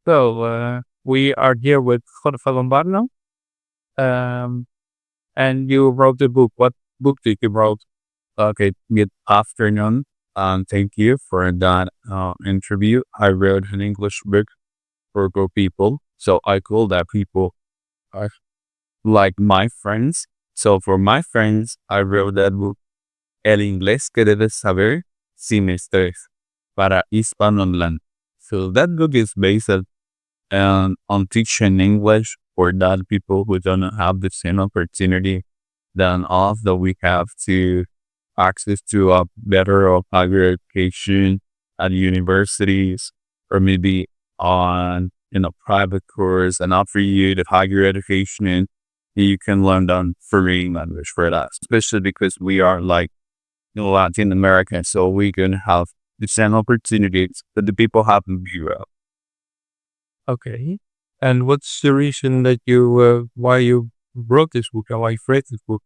We are here with Jorge Lombardo, um, and you wrote the book. What book did you wrote? Okay, good afternoon. Thank you for that interview. I wrote an English book for Go people, so I call that people are like my friends. So for my friends, I wrote that book, El inglés que debes saber si me estés, para hispanohablantes. So that book is based on teaching English for that people who don't have the same opportunity than us, that we have to access to a better or higher education at universities, or maybe on in a private course, and offer you the higher education, and you can learn them free language for that, especially because we are like in Latin America, so we can have the same opportunities that the people have in Europe. Okay. And what's the reason that why you wrote this book, or why you read this book?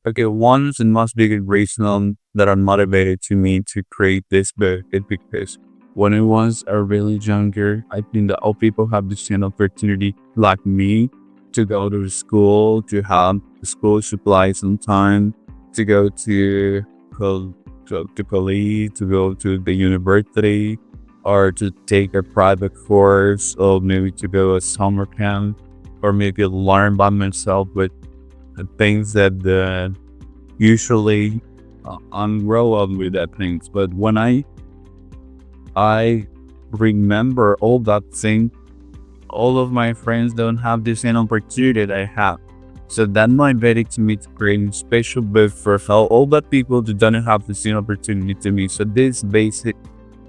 Okay, one and most big reason that are motivated to me to create this book is because when I was a really younger, I think that all people have the same opportunity like me to go to school, to have school supplies on time, to go to college, to go to the university, or to take a private course, or maybe to go a summer camp, or maybe learn by myself with the things that usually I'm grow up with that things. But when I remember all that thing, all of my friends don't have the same opportunity that I have. So that motivated me to create a special book for all the people that don't have the same opportunity to me. So this basic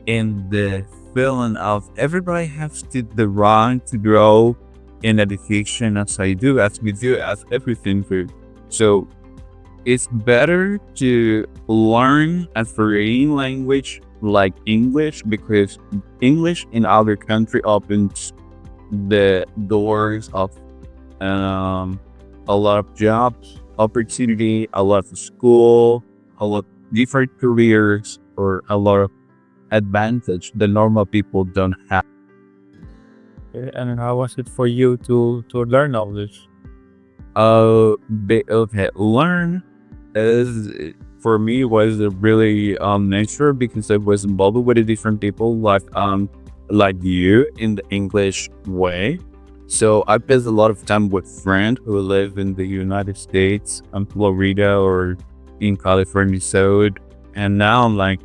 in the feeling of everybody has the right to grow in education as I do, as we do, as everything do. So it's better to learn a foreign language like English, because English in other country opens the doors of a lot of jobs opportunity, a lot of school, a lot of different careers, or a lot of advantage the normal people don't have. Okay, and how was it for you to learn all this? Okay, learn is for me was a really natural, because I was involved with the different people like you in the English way. So I spent a lot of time with friends who live in the United States, in Florida, or in California. So, and now I'm like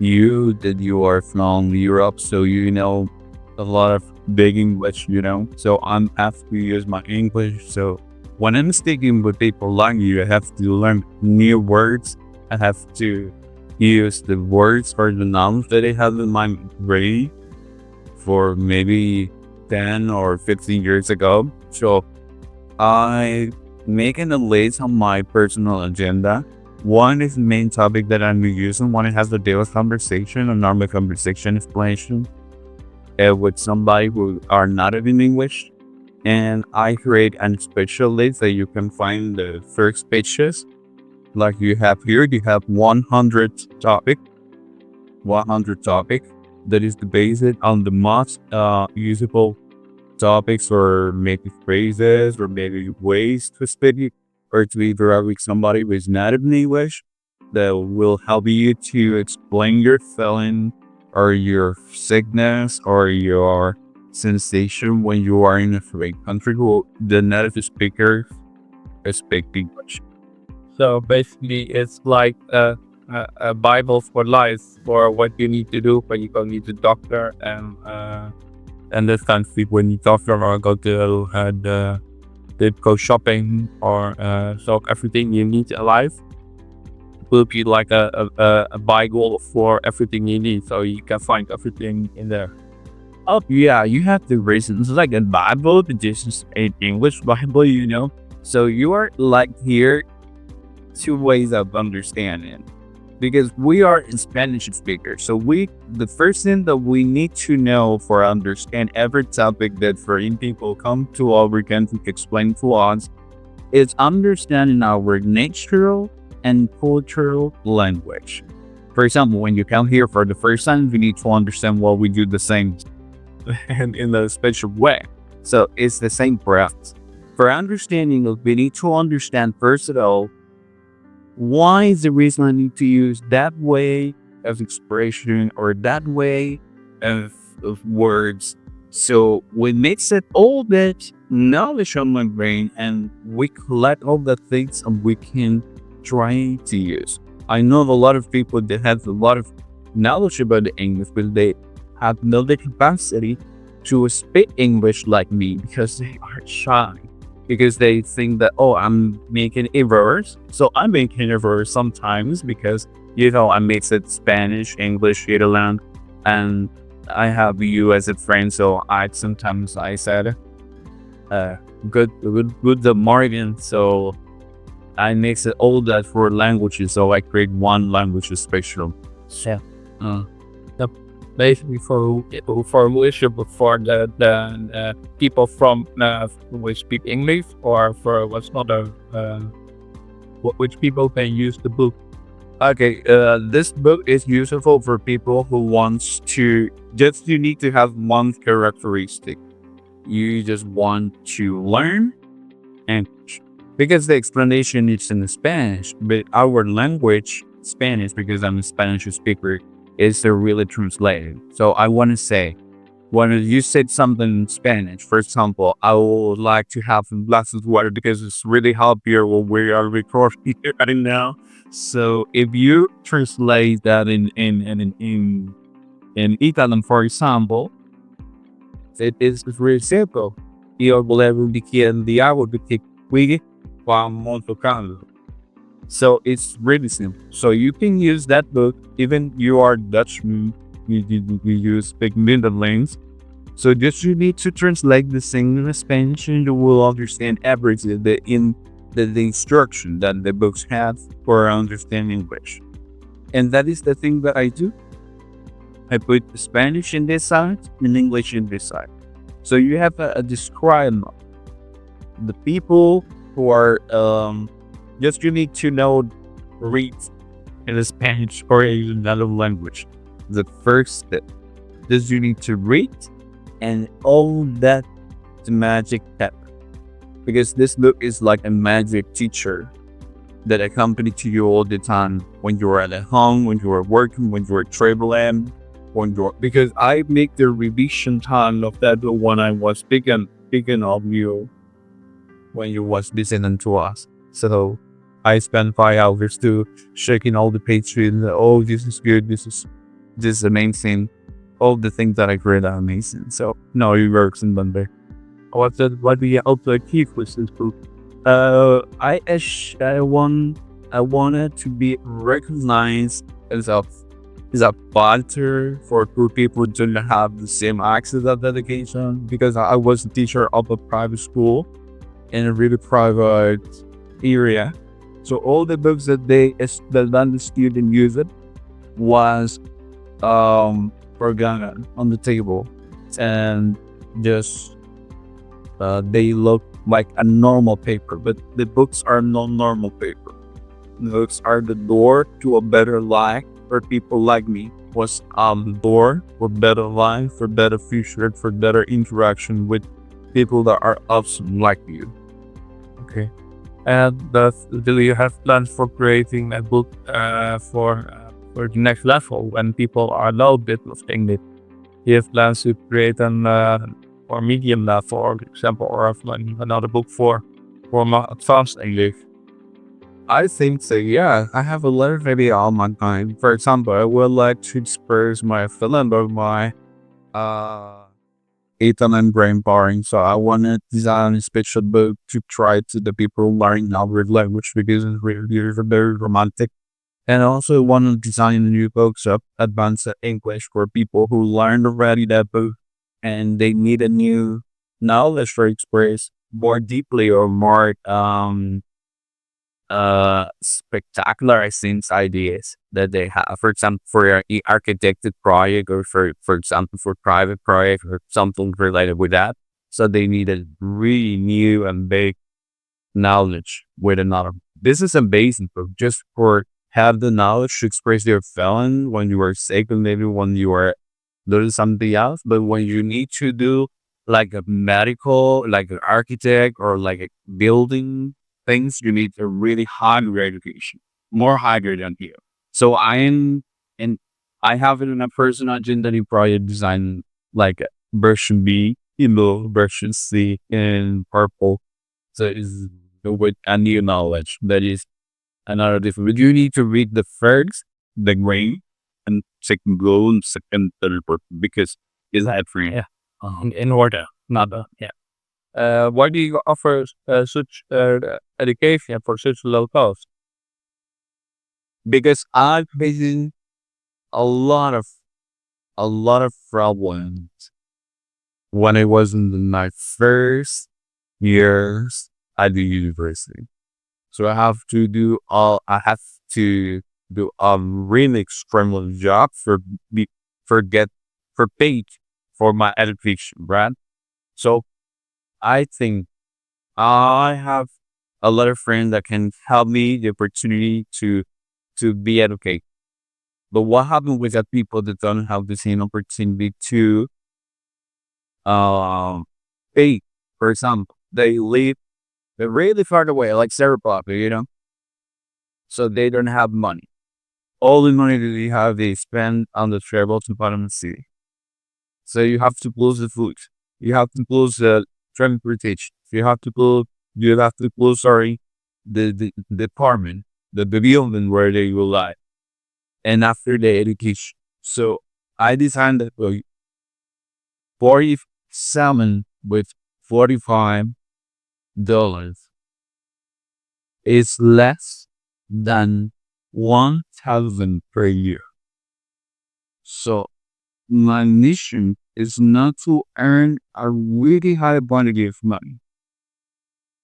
you, that you are from Europe, so you know a lot of big English, So I'm have to use my English. So when I'm speaking with people like you, I have to learn new words. I have to use the words or the nouns that I have in my brain for maybe 10 or 15 years ago. So I making a list on my personal agenda. One is the main topic that I'm using. One, it has the daily conversation, a normal conversation explanation with somebody who are native in English. And I create a special list that you can find the first pages. Like you have here, you have 100 topic that is based on the most usable topics, or maybe phrases, or maybe ways to speak, or to interact with somebody who is native in English, that will help you to explain your feeling, or your sickness, or your sensation when you are in a foreign country who the native speaker speak English. So basically, it's like a Bible for life, for what you need to do when you go to the doctor, and this kind of thing, when you doctor, or go to go shopping, or so everything you need in life will be like a Bible for everything you need, so you can find everything in there. Oh yeah, you have the reasons like a Bible, but this is an English Bible, So you are like here two ways of understanding, because we are Spanish speakers. So the first thing that we need to know for understand every topic that foreign people come to our country to explain to us is understanding our natural and cultural language. For example, when you come here for the first time, you need to understand what we do the same. and in a special way. So it's the same for us. For understanding, we need to understand first of all, why is the reason I need to use that way of expression or that way of words. So we mix it all that knowledge on my brain and we collect all the things and we can try to use. I know a lot of people that have a lot of knowledge about the English, but they have no the capacity to speak English like me because they are shy. Because they think that, oh, I'm making errors. So I'm making errors sometimes because, I mix it Spanish, English, Italian, and I have you as a friend. So I said, good the Morgan. So I mix it all that for languages. So I create one language special. Yeah. Uh, Yep. Basically, for English, for the people from who speak English, or for what's not a which people can use the book. Okay, this book is useful for people who wants to just you need to have one characteristic. You just want to learn and because the explanation is in Spanish, but our language, Spanish, because I'm a Spanish speaker, is really translated. So I want to say, when you said something in Spanish, for example, I would like to have a glass of water because it's really hot here when we are recording right now. So if you translate that in Italian, for example, it is really simple. Io volevo un bicchiere di acqua perché qui fa molto caldo. So it's really simple. So you can use that book, even you are Dutchman, you speak Netherlands. So just you need to translate the thing in Spanish and you will understand everything the instruction that the books have for understanding English. And that is the thing that I do. I put the Spanish in this side and English in this side. So you have a describe the people who are just you need to know read in a Spanish or in another language. The first step is you need to read and all that the magic step. Because this book is like a magic teacher that accompany to you all the time when you're at home, when you're working, when you're traveling, when you're because I make the revision time of that when I was speaking of you when you was listening to us. So I spent 5 hours to checking all the pages. Oh, this is good. This is amazing. All the things that I read are amazing. So no, it works in Monday. What do you also achieve with this book? I wanted to be recognized as a volunteer for poor people who don't have the same access of education because I was a teacher of a private school in a really private area. So all the books that the student used was forgotten on the table and just they look like a normal paper, but the books are not normal paper. The books are the door to a better life for people like me. Was the door for better life, for better future, for better interaction with people that are awesome like you. Okay. And do you have plans for creating a book for the next level when people are a little bit of English? You have plans to create an or medium level, for example, or have another book for more advanced English? I think so, yeah. I have a lot of idea on my mind. For example, I would like to express my feeling of my Italian brain powering. So I want to design a special book to try to the people learning our language because it's really very romantic. And also want to design new books of advanced English for people who learned already that book and they need a new knowledge for express more deeply or more spectacular I think ideas that they have. For example, for an architected project or for example for private project or something related with that. So they need a really new and big knowledge with another. This is amazing book just for have the knowledge to express your feeling when you are sick and maybe when you are doing something else. But when you need to do like a medical, like an architect or like a building things, you need a really higher education, more higher than here. So I am, and I have it in a personal agenda in project design, like version B, version C in purple. So it's with a new knowledge that is another different. But you need to read the first, the grade, and second goal, and second, third, fourth, because it's that free. Yeah. In order, not yeah. Why do you offer such education for such low cost? Because I'm facing a lot of problems when I was in my first years at the university. So I have to do a really extreme job be, get for paid for my education, right? So I think I have a lot of friends that can help me the opportunity to be educated. But what happened with the people that don't have the same opportunity to um pay? For example, they live really far away, like Sarah Poppy. So they don't have money. All the money that they have, they spend on the travel to bottom city. So you have to close the food. You have to close the transportation. You have to close, sorry, the apartment, the building where they will lie. And after the education. So I designed that 47 with $45 is less than 1,000 per year. So my mission is not to earn a really high quantity of money,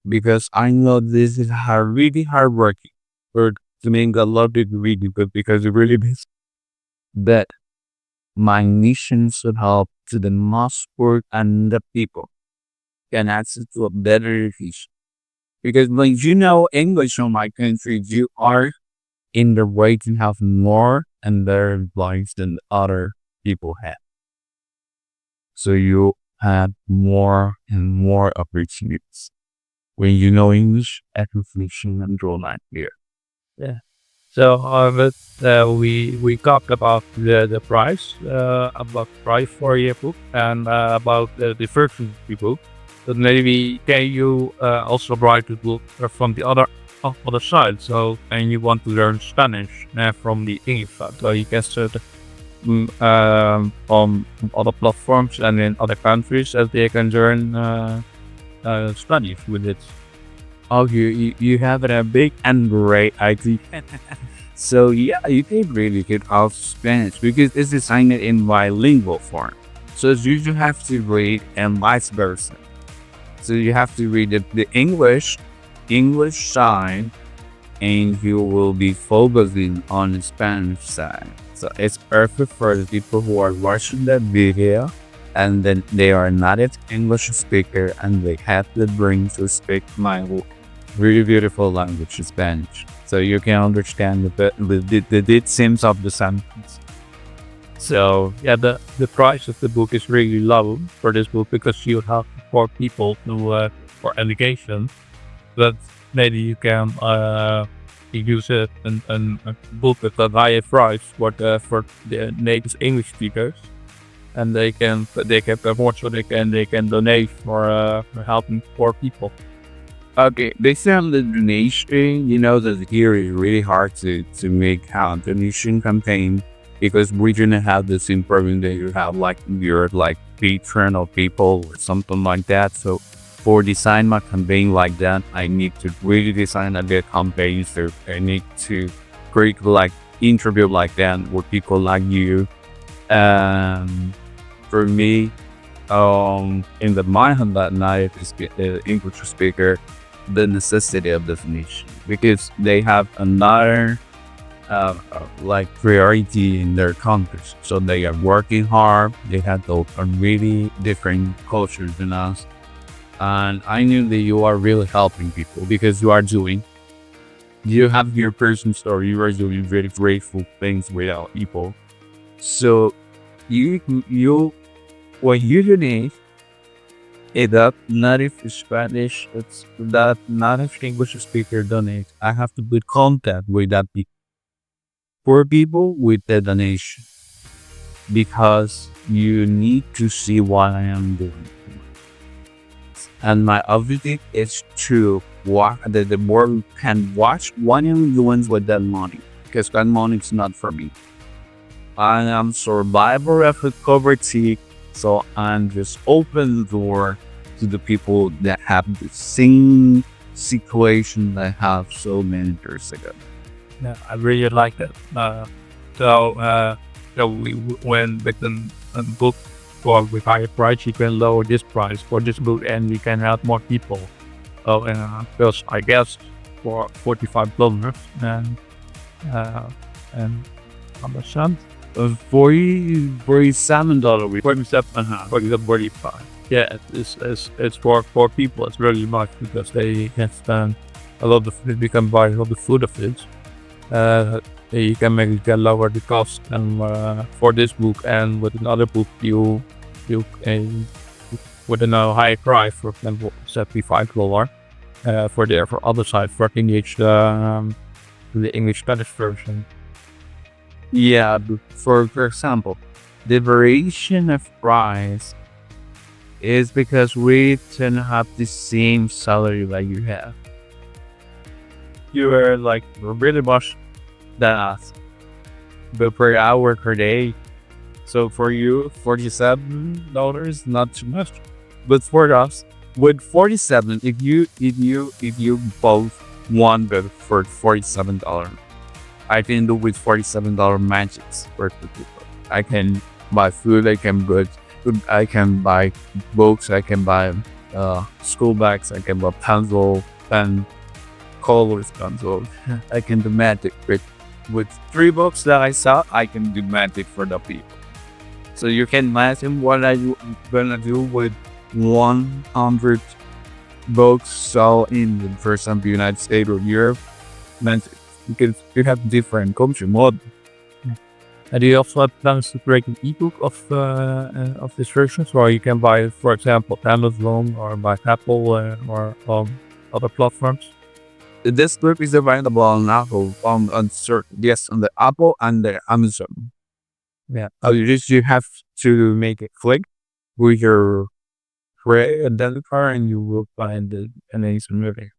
because I know this is really hard working or to make a lot of it really good, because it really is. But my mission should help to the most poor and the people can access to a better education. Because when you know English in my country, you are in the way to have more and better lives than other people have. So you have more and more opportunities. When you know English, everything and draw line here. Yeah. So we talked about the price, for your book, and about the first book. But maybe can you also write the book from the other side? So and you want to learn Spanish from the English side, so you can start on other platforms and in other countries as they can learn Spanish with it. Oh, you have a big and great idea. So yeah, you can really get out Spanish because it's designed in bilingual form. So you have to read and vice versa. So you have to read the English side, and you will be focusing on the Spanish side. So it's perfect for the people who are watching that video and then they are not an English speaker and they have the brain to speak my really beautiful language, Spanish. So you can understand the themes of the sentence. So yeah, the price of the book is really low for this book because you have for people to for education, but maybe you can use a book at a higher price for the native English speakers, and they can pay more so they can donate for helping poor people. Okay, based on the donation, that here is really hard to make a donation campaign because we didn't have the same problem that you have like your like patron or people or something like that. So for design my campaign like that, I need to really design a good campaign. So I need to create like interview like that with people like you. For me, in the mind of that night is English speaker, the necessity of definition because they have another like priority in their countries. So they are working hard. They have those really different cultures than us. And I knew that you are really helping people because you have your personal story. You are doing very grateful things with our people. So you when you donate, it that native Spanish, it's that native English speaker donate. I have to put contact with that poor people with the donation because you need to see what I am doing. And my objective is to watch that the world can watch what I'm doing with that money because that money is not for me. I am survivor of poverty, so I'm just open the door to the people that have the same situation that I have so many years ago. Yeah, I really like that. So when with a book for with higher price, you can lower this price for this book, and we can help more people. So, because I guess for $45 uh, and how much cent? $47. 47, for example, 45. Yeah, it's for people. It's really much because they can spend a lot of it. We can buy a lot of food of it. You can lower the cost, and for this book and with another book, you with a high price, for example, $75 for other side for the English Spanish version. Yeah, for example, the variation of price is because we tend to have the same salary that you have. You are like really much that, but per hour per day. So for you, $47, not too much. But for us, with 47, if you both want but for $47, I can do with $47 magics for the people. I can buy food, I can buy books, I can buy school bags, I can buy pencil, pen, colors, pencil. I can do magic with 3 books that I saw. I can do magic for the people. So you can imagine what I'm gonna do with 100 books sold in, for example, United States or Europe. Magic. Because you have different country model. And do you also have plans to create an ebook of this version, so you can buy it, for example, Amazon or by Apple or other platforms? This book is available on Apple, on the Apple and the Amazon. Yeah. You have to make a click with your Cray identifier, and you will find the Amazon movie.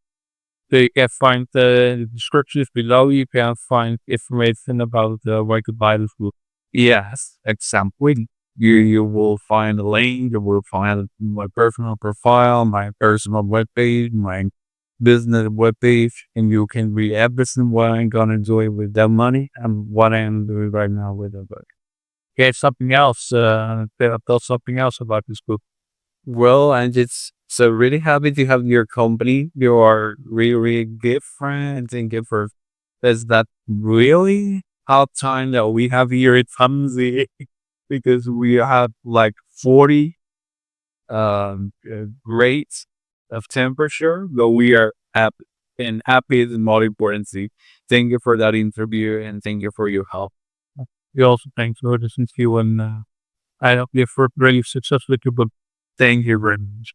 So you can find the descriptions below. You can find information about where to buy this book. Yes, exactly. You will find a link. You will find my personal profile, my personal webpage, my business webpage, and you can read everything what I'm gonna do with that money and what I am doing right now with the book. Okay, something else. Tell something else about this book. Well, I'm just so really happy to have your company. You are really, really good friends and good for is that really hard time that we have here at Hamzi because we have like 40 grades of temperature, but we are happy and happy is more important. Thank you for that interview and thank you for your help. We also thanks for listening to you, and I hope you have a really successful with your book. Thank you very much.